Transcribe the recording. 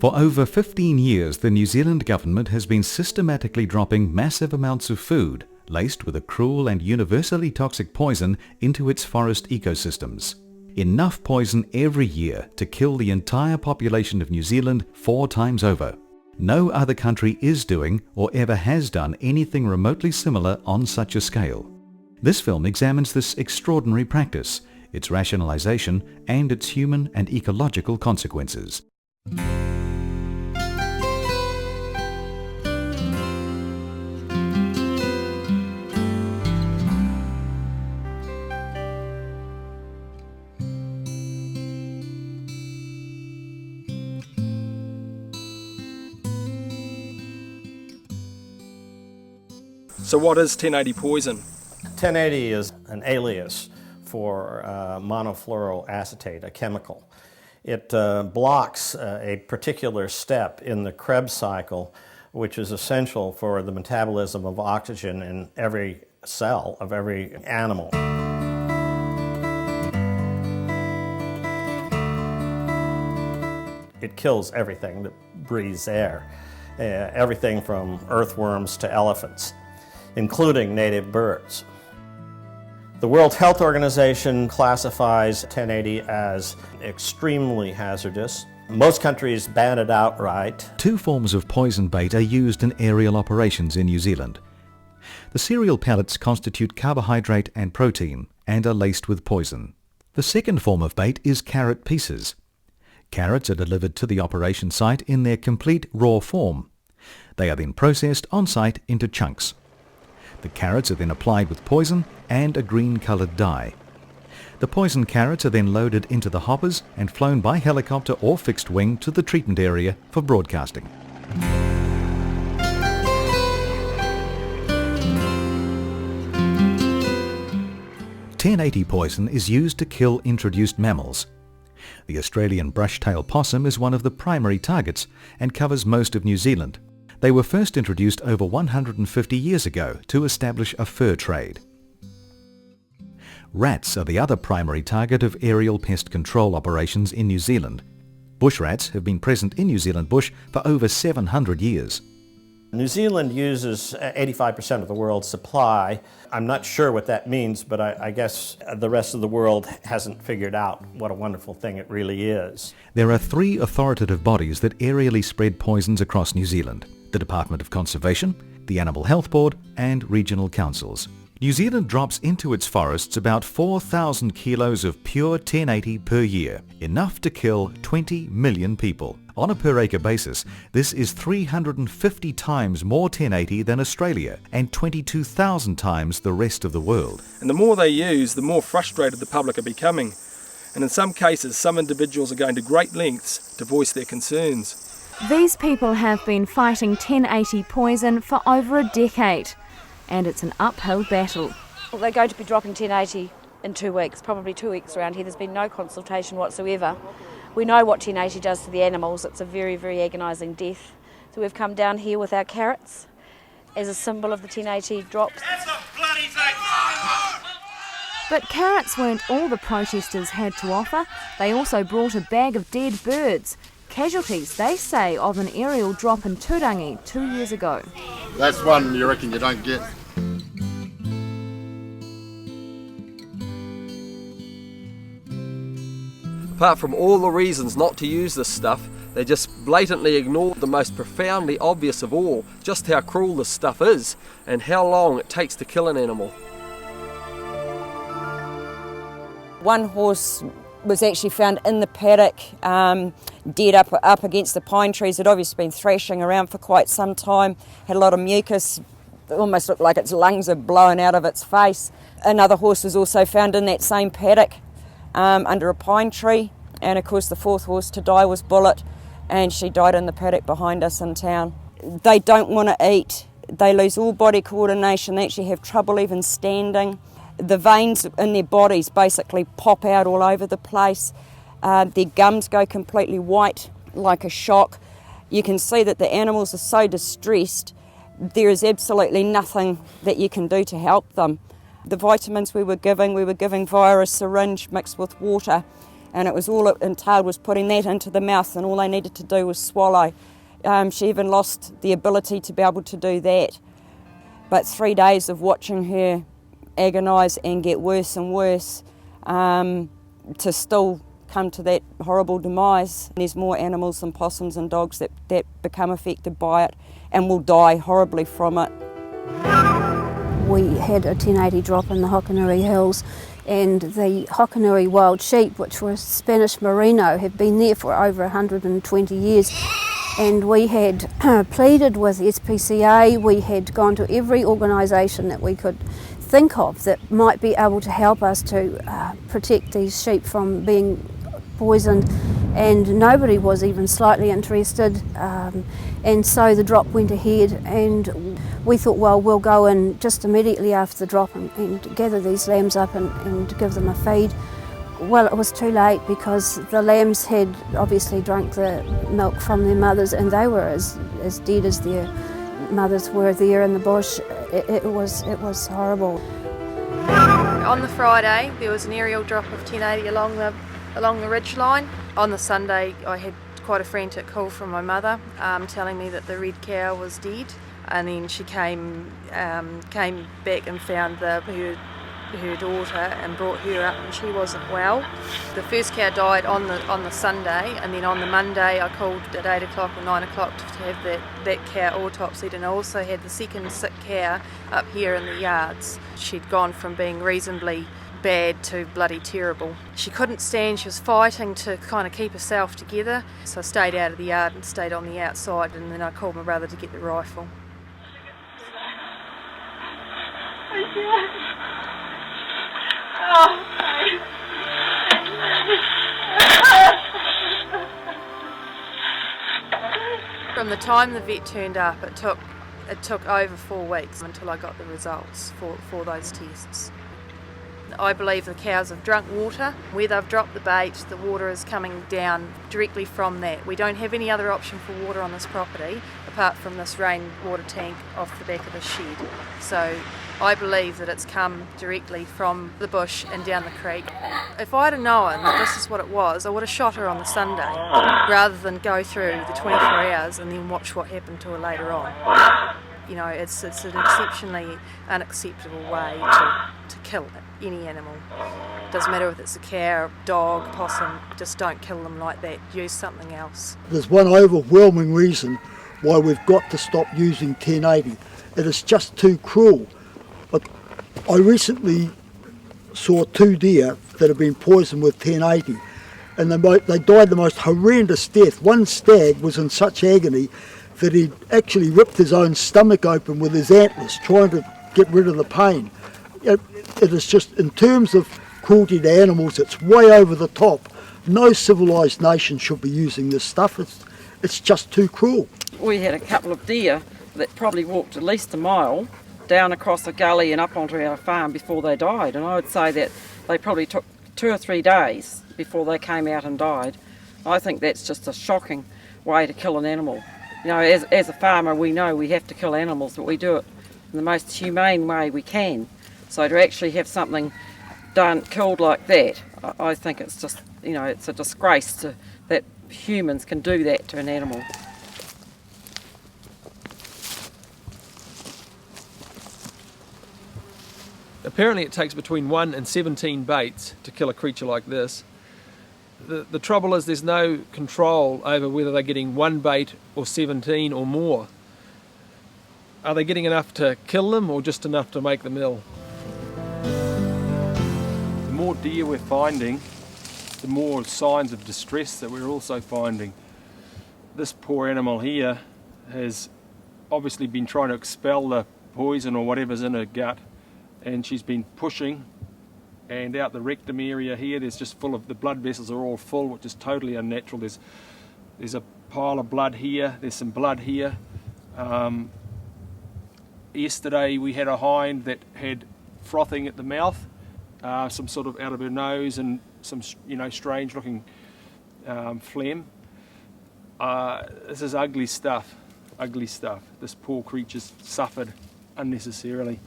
For over 15 years, the New Zealand government has been systematically dropping massive amounts of food laced with a cruel and universally toxic poison into its forest ecosystems. Enough poison every year to kill the entire population of New Zealand 4 times over. No other country is doing or ever has done anything remotely similar on such a scale. This film examines this extraordinary practice, its rationalization, and its human and ecological consequences. So what is 1080 poison? 1080 is an alias for monofluoroacetate, a chemical. It blocks a particular step in the Krebs cycle, which is essential for the metabolism of oxygen in every cell of every animal. It kills everything that breathes air, everything from earthworms to elephants, including native birds. The World Health Organization classifies 1080 as extremely hazardous. Most countries ban it outright. 2 forms of poison bait are used in aerial operations in New Zealand. The cereal pellets constitute carbohydrate and protein and are laced with poison. The second form of bait is carrot pieces. Carrots are delivered to the operation site in their complete raw form. They are then processed on site into chunks. The carrots are then applied with poison and a green-coloured dye. The poisoned carrots are then loaded into the hoppers and flown by helicopter or fixed wing to the treatment area for broadcasting. .1080 poison is used to kill introduced mammals. The Australian brush-tail possum is one of the primary targets and covers most of New Zealand. They were first introduced over 150 years ago to establish a fur trade. Rats are the other primary target of aerial pest control operations in New Zealand. Bush rats have been present in New Zealand bush for over 700 years. New Zealand uses 85% of the world's supply. I'm not sure what that means, but I guess the rest of the world hasn't figured out what a wonderful thing it really is. There are 3 authoritative bodies that aerially spread poisons across New Zealand: the Department of Conservation, the Animal Health Board, and regional councils. New Zealand drops into its forests about 4,000 kilos of pure 1080 per year, enough to kill 20 million people. On a per acre basis, this is 350 times more 1080 than Australia and 22,000 times the rest of the world. And the more they use, the more frustrated the public are becoming. And in some cases, some individuals are going to great lengths to voice their concerns. These people have been fighting 1080 poison for over a decade, and it's an uphill battle. They're going to be dropping 1080 in 2 weeks, probably 2 weeks around here. There's been no consultation whatsoever. We know what 1080 does to the animals. It's a very, very agonising death. So we've come down here with our carrots as a symbol of the 1080 drops. That's a bloody thing! But carrots weren't all the protesters had to offer. They also brought a bag of dead birds. Casualties, they say, of an aerial drop in Turangi 2 years ago. That's one you reckon you don't get. Apart from all the reasons not to use this stuff, they just blatantly ignore the most profoundly obvious of all, just how cruel this stuff is and how long it takes to kill an animal. One horse was actually found in the paddock, dead up against the pine trees. It obviously been thrashing around for quite some time, had a lot of mucus, it almost looked like its lungs are blowing out of its face. Another horse was also found in that same paddock under a pine tree, and of course the 4th horse to die was Bullet, and she died in the paddock behind us in town. They don't want to eat, they lose all body coordination, they actually have trouble even standing. The veins in their bodies basically pop out all over the place. Their gums go completely white like a shock. You can see that the animals are so distressed, there is absolutely nothing that you can do to help them. The vitamins we were giving via a syringe mixed with water, and it was all it entailed was putting that into the mouth, and all they needed to do was swallow. She even lost the ability to be able to do that. But 3 days of watching her agonise and get worse and worse, to still come to that horrible demise. There's more animals than possums and dogs that become affected by it and will die horribly from it. We had a 1080 drop in the Hokanui Hills, and the Hokanui wild sheep, which were Spanish merino, have been there for over 120 years. And we had pleaded with SPCA, we had gone to every organisation that we could think of that might be able to help us to protect these sheep from being poisoned, and nobody was even slightly interested, and so the drop went ahead, and we thought, well, we'll go in just immediately after the drop and gather these lambs up and give them a feed. Well, it was too late because the lambs had obviously drunk the milk from their mothers, and they were as dead as their mothers were there in the bush. It was horrible. On the Friday there was an aerial drop of 1080 along the ridge line. On the Sunday I had quite a frantic call from my mother telling me that the red cow was dead, and then she came back and found her daughter and brought her up, and she wasn't well. The first cow died on the Sunday, and then on the Monday I called at 8 o'clock or 9 o'clock to have that cow autopsied, and I also had the second sick cow up here in the yards. She'd gone from being reasonably bad to bloody terrible. She couldn't stand, she was fighting to kind of keep herself together, so I stayed out of the yard and stayed on the outside, and then I called my brother to get the rifle. From the time the vet turned up, it took over 4 weeks until I got the results for those tests. I believe the cows have drunk water. Where they've dropped the bait, the water is coming down directly from that. We don't have any other option for water on this property apart from this rainwater tank off the back of the shed. So I believe that it's come directly from the bush and down the creek. If I'd have known that this is what it was, I would have shot her on the Sunday rather than go through the 24 hours and then watch what happened to her later on. You know, it's an exceptionally unacceptable way to kill any animal. Doesn't matter if it's a cow, dog, possum, just don't kill them like that. Use something else. There's one overwhelming reason why we've got to stop using 1080. It is just too cruel. But I recently saw 2 deer that have been poisoned with 1080, and they died the most horrendous death. One stag was in such agony that he actually ripped his own stomach open with his antlers, trying to get rid of the pain. It is just, in terms of cruelty to animals, it's way over the top. No civilised nation should be using this stuff. It's just too cruel. We had a couple of deer that probably walked at least a mile down across a gully and up onto our farm before they died, and I would say that they probably took 2 or 3 days before they came out and died. I think that's just a shocking way to kill an animal. You know, as a farmer, we know we have to kill animals, but we do it in the most humane way we can. So to actually have something killed like that, I think it's just, you know, it's a disgrace that humans can do that to an animal. Apparently it takes between 1 and 17 baits to kill a creature like this. The trouble is there's no control over whether they're getting 1 bait or 17 or more. Are they getting enough to kill them or just enough to make them ill? The more deer we're finding, the more signs of distress that we're also finding. This poor animal here has obviously been trying to expel the poison or whatever's in her gut, and she's been pushing, and out the rectum area here there's just full of, the blood vessels are all full, which is totally unnatural. There's a pile of blood here, there's some blood here. Yesterday we had a hind that had frothing at the mouth, some sort of out of her nose, and some, you know, strange looking phlegm. This is ugly stuff, ugly stuff. This poor creature's suffered unnecessarily.